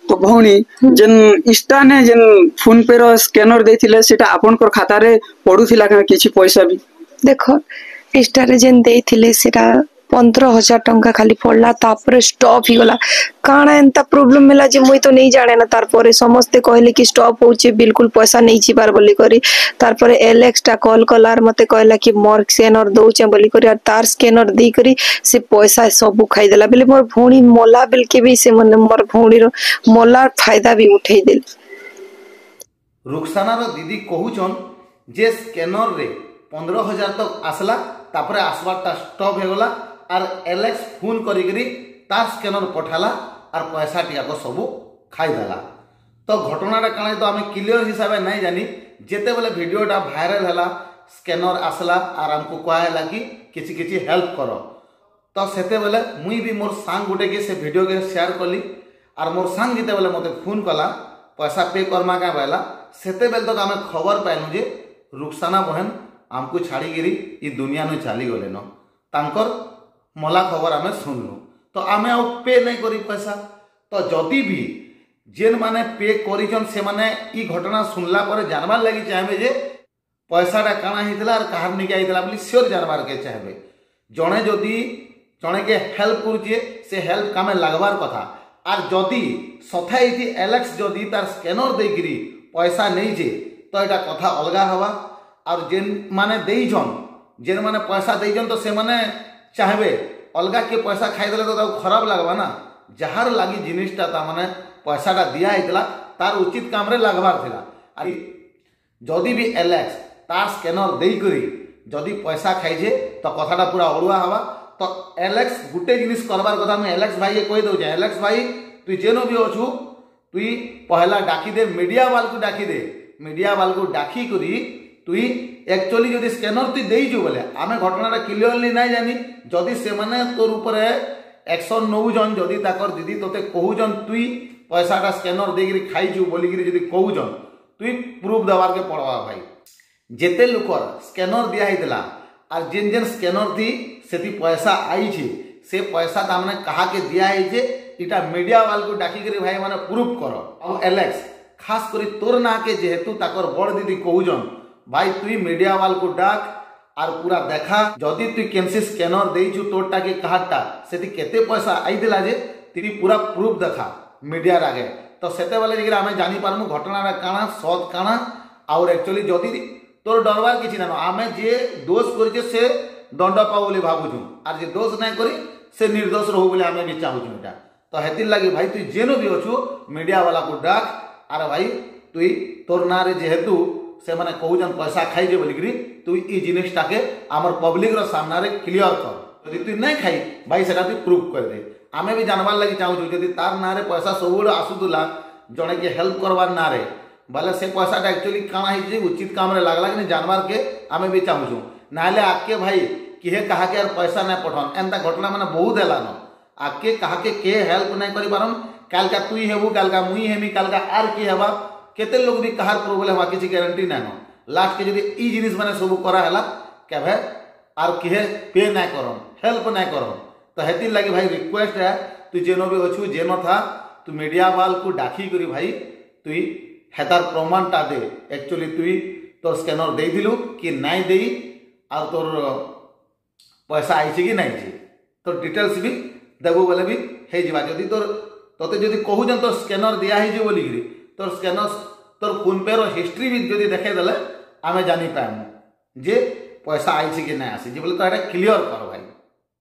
तो भौणी जेन इष्टा ने जेन फोन पे रो स्कैनर देथिले सेटा आपनकर खाता रे पडुथिला का किछि पैसा भी देखो इष्टारे जेन देथिले सेटा 15,000 टंका खाली पड़ला तापर स्टॉप ही गला काना एंता प्रॉब्लम मिला जे मुई तो नहीं जाने ना तारपरे समस्ते कहले कि स्टॉप होचे बिल्कुल पैसा नहीं छिबार बोली करी तारपरे एलेक्स टा कॉल कलार मते कहला कि मोर स्कैनर दोचे बोली करी और तार स्कैनर दी करी से पैसा सब खाई देला बेले मोर भौणी मोला बिल के भी से मन मोर भौणी रो मोला फायदा भी उठै देल रुखसाना रो दीदी कहूचन जे स्कैनर रे 15,000 तक आसला तापरे आसवारटा स्टॉप हो गला और एलेक्स फोन करी तार स्कैनर पठाला और पैसा टियाको सब खाईदेला तो घटनाटा काଣା तो आम क्लियर हिसाब से नहीं जानी जेते बेले वीडियोटा भाइराल है स्कैनर आसला और आमको कहला कि किछि किछि हेल्प करो तो सेते बेले मुई भी मोर सांग गुटे के से वीडियो के शेयर कली और मोर सांग जिते बेले मते फोन कला पैसा पे करमा का बेला सेते बेले तक आम खबर पाइलु जे रुखसाना बहन आमको छाड़ीगिरी ये दुनिया में चली गले न तांकर मला खबर आम सुनलु तो आम आ पे नहीं करी पैसा तो जदि भी जेन माने पे करिछन से माने ई घटना सुनला पर जानबार लगी चाहबे जे पैसाटा काଣା हितला और कहार निके आइतला बोली श्योर जानबार के चाहबे जणे जदि जणे के हेल्प करूचे से हेल्प कामे लागबार कथा और जदि सथाई एलेक्स जदि तार स्कैनर देगिरी पैसा नहीं जे तो एटा कथा अलगा हवा और जेन माने देइछन जेन माने पैसा देइछन तो से माने चाहबे अलगा के पैसा खाईदेले तो खराब लगवा ना जहार लगी जिनिसटा ता माने पैसाटा दिया होता तार उचित काम रे लगवार थिला और जदि भी एलेक्स तार स्कैनर देकरी जदि पैसा खाइजे तो कथाटा पूरा अड़ुआ हवा तो एलेक्स गुटे जिनिस करबार कथा मैं एलेक्स भाई कही दौचे एलेक्स भाई तुई जेनो भी अच्छु तुई पहला डाकी दे मीडिया वाल को डाकी दे मीडिया वाल को डाकी करी तुई एक्चुअली जदि स्कैनर तुई देइछु बोले आमे घटनाटा क्लियरली नहीं जानी जदि से माने तोर ऊपर एक्शन नौजन जदि ताकर दीदी तोते कहूजन तुई पैसाटा स्कैनर देगिरी खाइछु बोलिगिरी जदि कहूजन तुई प्रूफ देवार के पड़वा भाई जेते लोकर स्कैनर दिया हितला और जेन जेन स्कैनर थी सेति पैसा आईछि से पैसा तामने कहा के दिया है इटा मीडिया वाल को डाकी करी भाई माने प्रूफ करो और एलेक्स खास करी तोर ना के जेहेतु ताकर बड़ दीदी कहूजन भाई तुई मीडिया वाल को डाक और पूरा देखा जदि तुई केनसी स्कैनर देइछु तोरटा के कहाटा सेति केते पैसा आइदिला जे तिरी पूरा प्रूफ देखा मीडिया आगे तो सेते बेले जे आमे जानि पारमु घटनाटा काଣା सत काଣା और एक्चुअली जदि तोर डरबार किछि ना आमे जे दोष करिछे से दंड पाऊ बोली भाबुछु और जे दोष नहीं करी से निर्दोष रहू बोली आमे भी चाहूछु एटा तो हेतिर लागि भाई तुई जेनो भी अछु मीडिया वाला को डाक अरे भाई तुई तोर ना रे जेहेतु से माने कहूजन पैसा खाइजे बोलिकी तु ई जिनिसटा के आमर पब्लिक रो सामना रे क्लियर कर यदि तु नहीं खाई भाई सेटा तु प्रूफ कर दे आमे भी जानबार लगी चाहूछु यदि तार ना रे पैसा सबुड़ आसुदुला जणे के हेल्प करबार ना रे बाले से पैसाटा एक्चुअली काଣା हिजे उचित काम रे लागला कि जानबार के आमे भी चाहूछु नाले आके भाई किहे कहा के यार पैसा नहीं पठन एंता घटना माने बहुत हैला न आके कहा के हेल्प नहीं करि पारन काल का तुई हेबू काल का मुई हेमी काल का आर की हेबा केते लोग भी कहार प्रोब्लेम हवा किसी गारंटी ना न लास्ट के जदि ई जिनिस माने सब करा हैला केबे आर किहे पे ना करन हेल्प ना करन तो हेतिर लागि भाई रिक्वेस्ट है तू जेनो भी अछु जेनो था तू मीडिया वाल को डाकी करी भाई तुई हेतार प्रमाणटा दे एक्चुअली तुई तोर स्कैनर दे दिलु कि नहीं देई और तोर पैसा आइछि कि नहीं छी तोर डिटेल्स भी देबो बोले भी हे जिबा जदि तोर तोते जदि कहूजन तोर स्कैनर दिया है जे बोलिगिरी तोर स्कैनर तोर फोन पे रो हिस्ट्री भी जदि देखे देले आमे जानी पाएमु जे पैसा आइछि कि नहीं आसी जे बोले तो एटा क्लियर कर भाई।